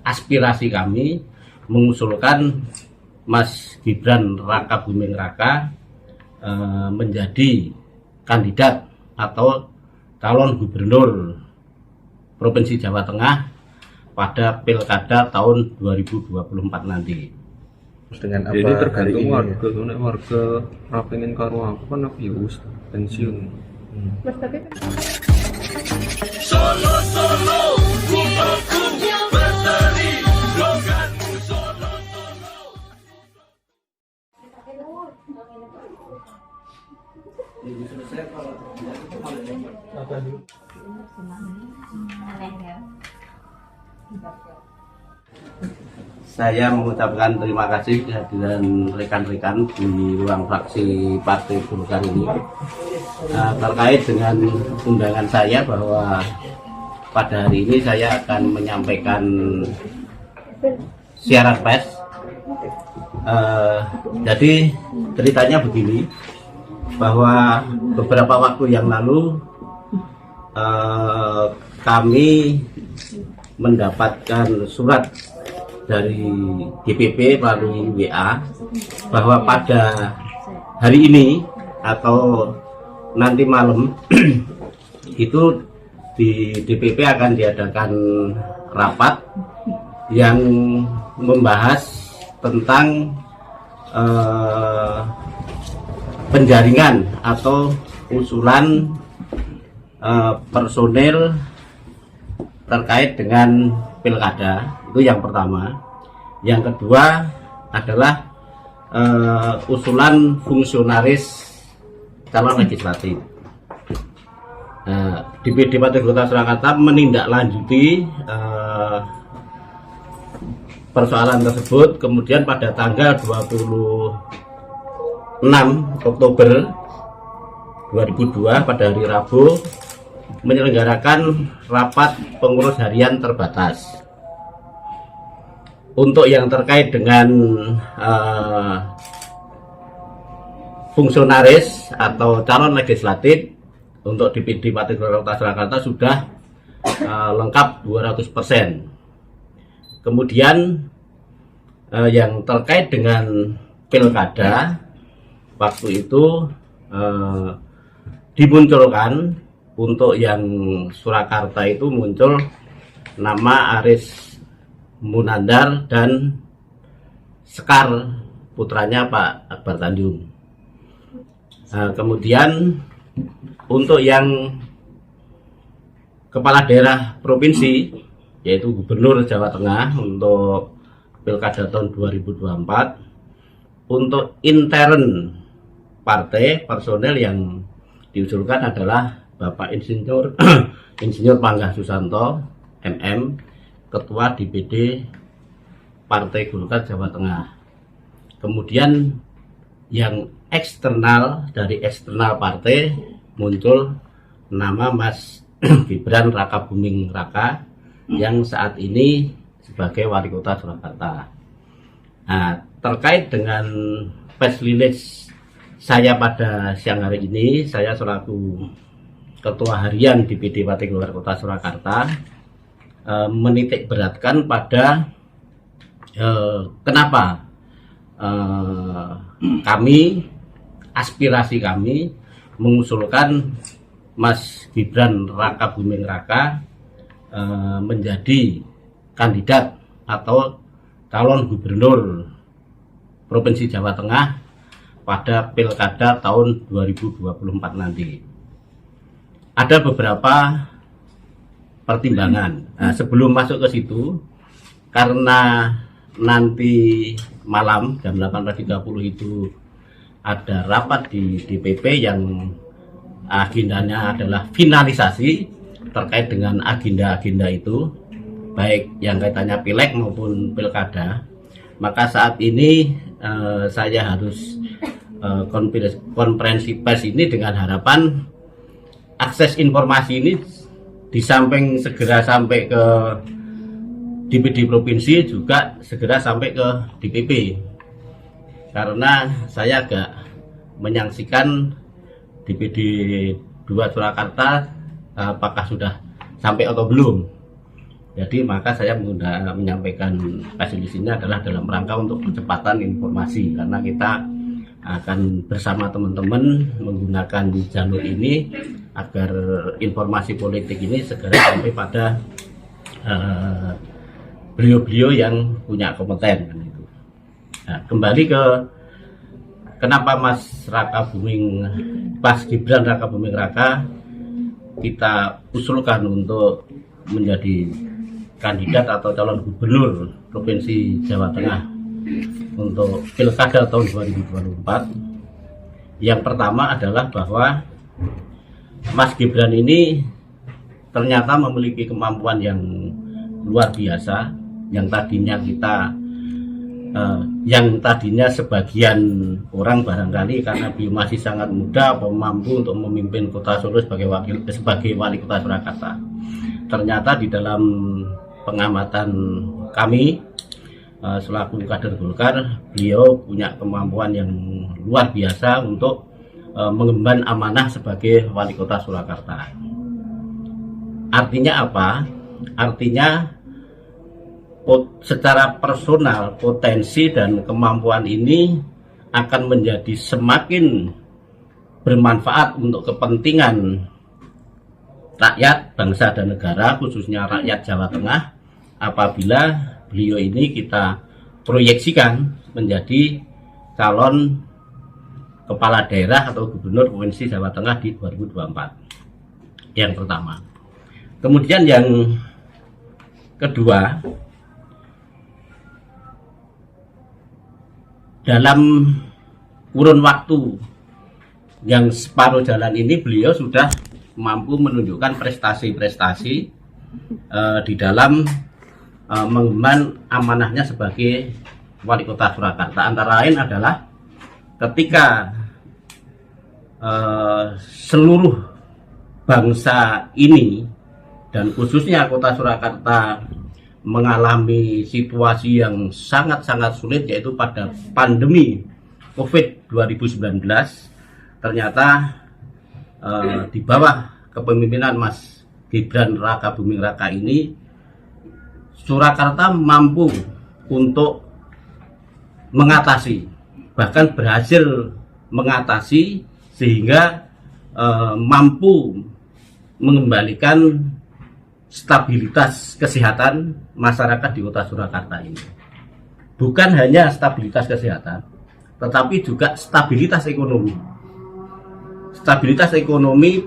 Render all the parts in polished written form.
aspirasi kami mengusulkan Mas Gibran Rakabuming Raka menjadi kandidat atau calon gubernur Provinsi Jawa Tengah pada Pilkada tahun 2024 nanti. Dengan apa? Jadi tergantung warga, nek warga rapengin karo aku kan aku wis pensiun. Mas tapi kan Solo solo bukanku bertani loganmu solo Saya mengucapkan terima kasih kehadiran rekan-rekan di ruang fraksi Partai Golkar ini terkait dengan undangan saya bahwa pada hari ini saya akan menyampaikan siaran pers. Jadi ceritanya begini, bahwa beberapa waktu yang lalu kami mendapatkan surat dari DPP melalui WA bahwa pada hari ini atau nanti malam itu di DPP akan diadakan rapat yang membahas tentang penjaringan atau usulan personel terkait dengan pilkada. Itu yang pertama. Yang kedua adalah usulan fungsionaris calon legislatif. DPD Partai Golkar Surakarta menindaklanjuti persoalan tersebut. Kemudian pada tanggal 26 Oktober 2002 pada hari Rabu menyelenggarakan rapat pengurus harian terbatas. Untuk yang terkait dengan fungsionaris atau calon legislatif untuk DPD Partai Golkar Surakarta sudah lengkap 200%. Kemudian yang terkait dengan pilkada, waktu itu dimunculkan untuk yang Surakarta itu muncul nama Aris Munandar dan Sekar putranya Pak Akbar Tanjung. Kemudian untuk yang kepala daerah provinsi yaitu Gubernur Jawa Tengah untuk Pilkada tahun 2024, untuk intern partai personel yang diusulkan adalah Bapak Insinyur Panggah Susanto MM, Ketua DPD Partai Golkar Jawa Tengah. Kemudian yang eksternal, dari eksternal partai muncul nama Mas Gibran Rakabuming Raka yang saat ini sebagai Wali Kota Surakarta. Nah, terkait dengan press release saya pada siang hari ini, saya selaku Ketua Harian DPD Partai Golkar Kota Surakarta menitik beratkan pada kenapa aspirasi kami mengusulkan Mas Gibran Rakabuming Raka menjadi kandidat atau calon gubernur Provinsi Jawa Tengah pada Pilkada tahun 2024 nanti. Ada beberapa pertimbangan. Nah, sebelum masuk ke situ, karena nanti malam jam 18.30 itu ada rapat di DPP yang agendanya adalah finalisasi terkait dengan agenda-agenda itu, baik yang kaitannya pileg maupun pilkada. Maka saat ini saya harus konferensi pers ini dengan harapan akses informasi ini di samping segera sampai ke DPD provinsi juga segera sampai ke DPP, karena saya agak menyaksikan DPD 2 Surakarta apakah sudah sampai atau belum. Jadi maka saya menyampaikan hasil di sini adalah dalam rangka untuk percepatan informasi, karena kita akan bersama teman-teman menggunakan jalur ini agar informasi politik ini segera sampai pada beliau-beliau yang punya kompeten. Nah, kembali ke kenapa Mas Gibran Raka Buming Raka kita usulkan untuk menjadi kandidat atau calon gubernur Provinsi Jawa Tengah untuk Pilkada tahun 2024. Yang pertama adalah bahwa Mas Gibran ini ternyata memiliki kemampuan yang luar biasa, yang tadinya sebagian orang barangkali karena beliau masih sangat muda mampu untuk memimpin Kota Solo sebagai wali Kota Surakarta. Ternyata di dalam pengamatan kami selaku kader Golkar, beliau punya kemampuan yang luar biasa untuk mengemban amanah sebagai wali Kota Surakarta. Artinya apa? Artinya secara personal potensi dan kemampuan ini akan menjadi semakin bermanfaat untuk kepentingan rakyat, bangsa dan negara, khususnya rakyat Jawa Tengah, apabila beliau ini kita proyeksikan menjadi calon kepala daerah atau gubernur Provinsi Jawa Tengah di 2024. Yang pertama. Kemudian yang kedua, dalam kurun waktu yang separuh jalan ini beliau sudah mampu menunjukkan prestasi-prestasi di dalam mengemban amanahnya sebagai wali Kota Surakarta. Antara lain adalah ketika seluruh bangsa ini dan khususnya Kota Surakarta mengalami situasi yang sangat-sangat sulit, yaitu pada pandemi COVID 2019, ternyata di bawah kepemimpinan Mas Gibran Raka Buming Raka ini, Surakarta mampu untuk mengatasi, bahkan berhasil mengatasi sehingga mampu mengembalikan stabilitas kesehatan masyarakat di Kota Surakarta ini. Bukan hanya stabilitas kesehatan, tetapi juga stabilitas ekonomi. Stabilitas ekonomi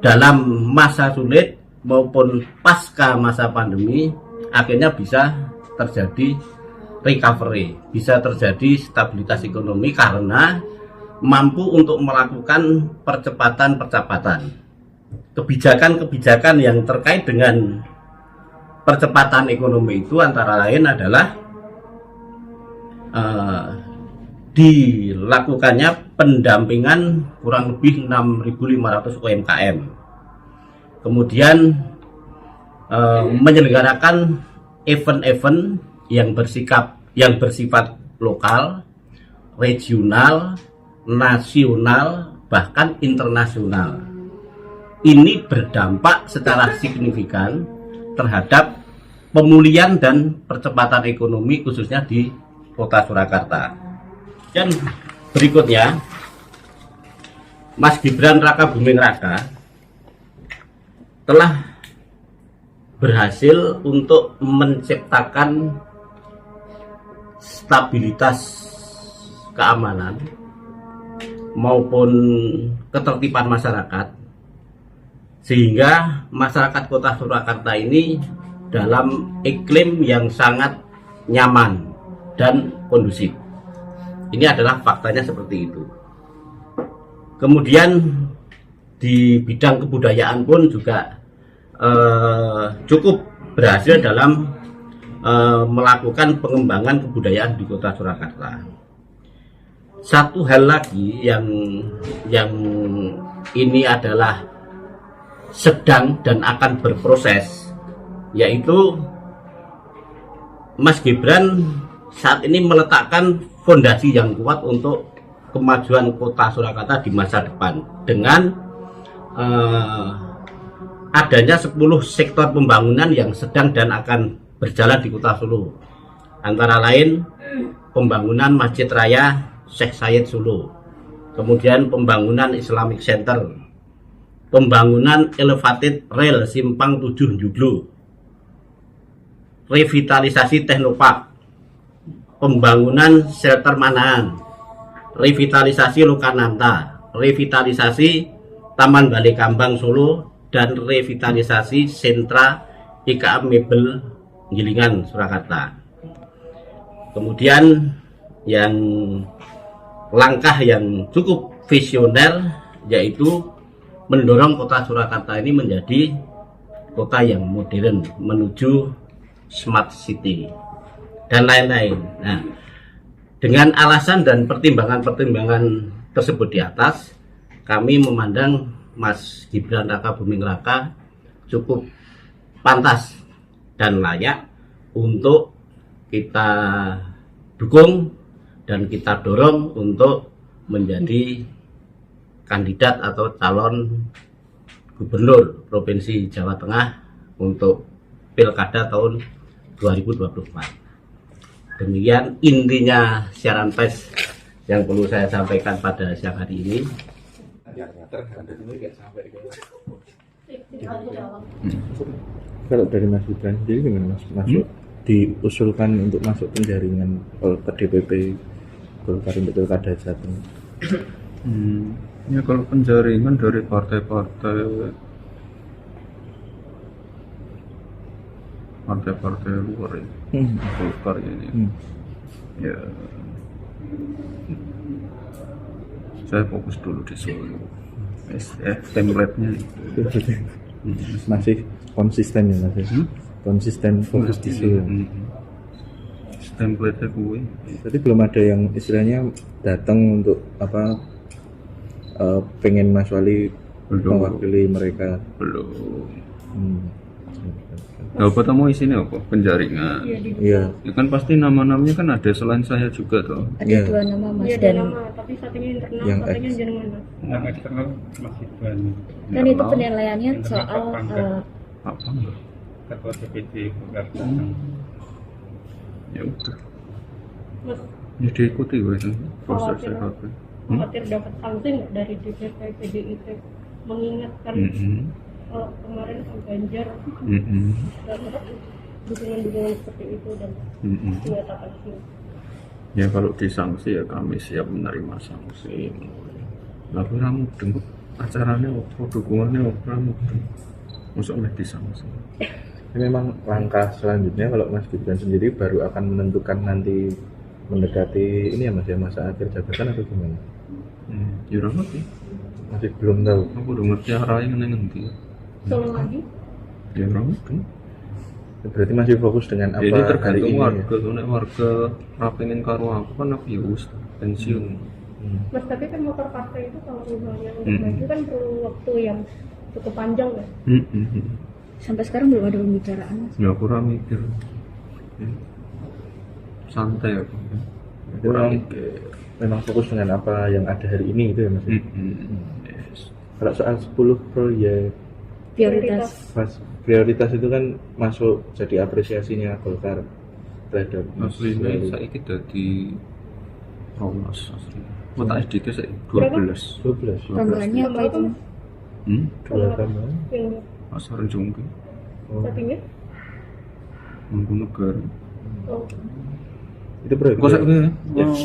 dalam masa sulit maupun pasca masa pandemi akhirnya bisa terjadi recovery, bisa terjadi stabilitas ekonomi karena mampu untuk melakukan percepatan kebijakan yang terkait dengan percepatan ekonomi itu, antara lain adalah dilakukannya pendampingan kurang lebih 6.500 UMKM, kemudian menyelenggarakan event-event yang bersifat lokal, regional, nasional, bahkan internasional. Ini berdampak secara signifikan terhadap pemulihan dan percepatan ekonomi khususnya di Kota Surakarta. Dan berikutnya, Mas Gibran Raka Buming Raka telah berhasil untuk menciptakan stabilitas keamanan maupun ketertiban masyarakat, sehingga masyarakat Kota Surakarta ini dalam iklim yang sangat nyaman dan kondusif. Ini adalah faktanya seperti itu. Kemudian di bidang kebudayaan pun juga cukup berhasil dalam melakukan pengembangan kebudayaan di Kota Surakarta. Satu hal lagi yang ini adalah sedang dan akan berproses, yaitu Mas Gibran saat ini meletakkan fondasi yang kuat untuk kemajuan Kota Surakarta di masa depan dengan adanya 10 sektor pembangunan yang sedang dan akan berjalan di Kota Solo. Antara lain pembangunan Masjid Raya Syekh Said Solo, kemudian pembangunan Islamic Center, pembangunan elevated rail Simpang 7 Joglo, revitalisasi Teknopark, pembangunan shelter Manahan, revitalisasi Lokananta, revitalisasi Taman Balai Kambang Solo, dan revitalisasi sentra IKA Mebel Gilingan Surakarta. Kemudian yang langkah yang cukup visioner yaitu mendorong kota Surakarta ini menjadi kota yang modern menuju smart city dan lain-lain. Nah, dengan alasan dan pertimbangan-pertimbangan tersebut di atas, kami memandang Mas Gibran Raka Buming Raka cukup pantas dan layak untuk kita dukung dan kita dorong untuk menjadi kandidat atau calon gubernur Provinsi Jawa Tengah untuk Pilkada tahun 2024. Demikian intinya siaran pers yang perlu saya sampaikan pada siang hari ini. Kalau dari Mas Gibran sendiri gimana Mas? Masuk diusulkan untuk masuk penjaringan ke DPP Golkar untuk Pilkada Jateng. Ya kalau penjaringan dari partai-partai luar ya, Golkar ini, ya saya fokus dulu di Solo. Template-nya Masih konsisten ya Mas? Konsisten fokus di Solo. Template-nya gue. Jadi belum ada yang istilahnya datang untuk pengen Mas Wali mewakili mereka. Belum. Hmm. Nah, apa tamu isinya apa? Penjaringan. Iya. Ya kan pasti nama-namanya kan ada selain saya juga toh. Ada Iya. 2 nama Mas Iya, dan ada nama, tapi satunya internal, Yang satunya X. jenengan Mas. Nama eksternal Mas Gibran, kan itu penilaiannya Internal soal apa enggak? Apa enggak? Ketua DPD Golkar. Ya udah. Mas, Ya diikuti gue itu proses khawatir, saya. khawatir dapat sanksi nggak dari DPP PDIP mengingatkan kalau kemarin Pak Ganjar dapat dukungan-dukungan seperti itu dan menyatakan sih. Ya kalau disanksi ya kami siap menerima sanksi. Lalu ramu dengkut acaranya apa, dukungannya apa ramu dengkut. Masuk oleh disanksi. Ini memang langkah selanjutnya kalau Mas Gibran sendiri baru akan menentukan nanti mendekati ini ya Mas ya, masa akhir jabatan atau gimana? Ya ora ngerti. Masih belum tahu. Aku udah ngerti arahnya ngendi. Solo lagi, Ya ora ngerti. Berarti masih fokus dengan apa Jadi hari tergantung ini warga, ya? nek warga rapingin karo aku kan aku ya wis pensiun. Mas, tapi kan motor partai itu kalau misalnya untuk maju kan perlu waktu yang cukup panjang ya. sampai sekarang belum ada pembicaraan Mas. Ya aku ora mikir. Ya. Santai aku. Itu memang fokus dengan apa yang ada hari ini gitu ya Mas. Yes. Kalau soal 10 proyek prioritas itu kan masuk jadi apresiasinya Golkar terhadap Aslinya saiki dadi Romas asli. Kota SDT saya 12. 12 Tambahannya apa itu Mas? dua tambahan. Yang Pasar Jongke, Oh, satunya, Mangkunagaran. oh, itu proyek Kosek wae.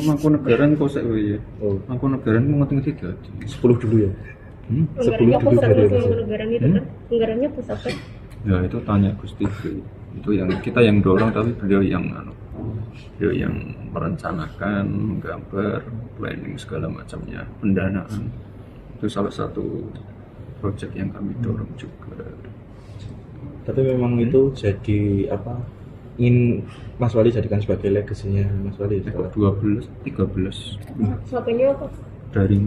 Mangkunagaran kosek wae ya. oh, Mangkunagaran mau ngerti dadi. 10 dulu ya. anggarannya 10 dulu pusat dari langsung Mas. negara itu kan, anggarannya pusat kan. Ya itu tanya Gus TV. Itu yang kita yang dorong tapi beliau yang merencanakan, menggambar, planning segala macamnya, pendanaan. Itu salah satu proyek yang kami dorong juga. Tapi memang itu jadi apa? Ingin Mas Wali jadikan sebagai legasinya Mas Wali setelah 12, 13 Satunya apa? dari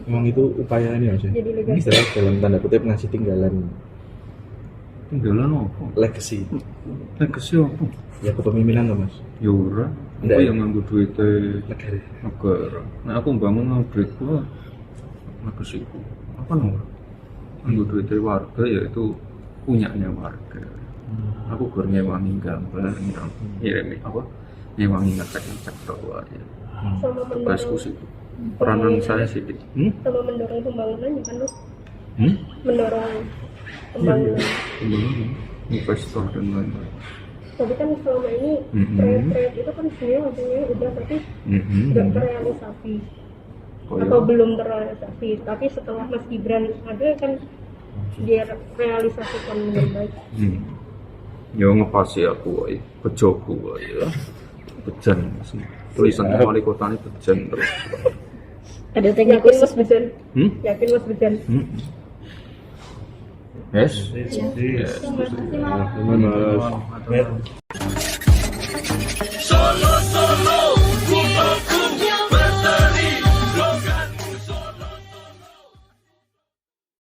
memang itu upaya ini Mas ya. Jadi legasi. Istilah dalam tanda kutip ngasih tinggalan tinggalan apa? legacy Legacy apa? ya kepemimpinan loh Mas. Ya ora. Nggak, Aku ya? yang nganggo duit Negara. negara. Nah aku bangun nganggo duit gua legacy ku. Apa nomor? Anggo duitnya warga ya itu punyanya warga. Aku gur ngewangi gambar, ngirim apa? Ngewangi ngecek tok wae. Sama Tugasku mendorong sih. Peranan saya sih. sama mendorong pembangunan ya kan lu Hmm? mendorong pembangunan. Investor dan lain-lain. Tapi kan selama ini proyek-proyek itu kan sebenarnya maksudnya udah tapi nggak terrealisasi atau belum terrealisasi. Tapi setelah Mas Gibran ada kan dia realisasikan dengan baik. Ya ngepasi aku wae, bejoku wae ya. Bejan. Tulisan wali kota ini bejan terus. Ada teknik Yakin Mas khusus. Bejan? Hmm? Yakin Mas Bejan? Yes. Terima kasih, Mas.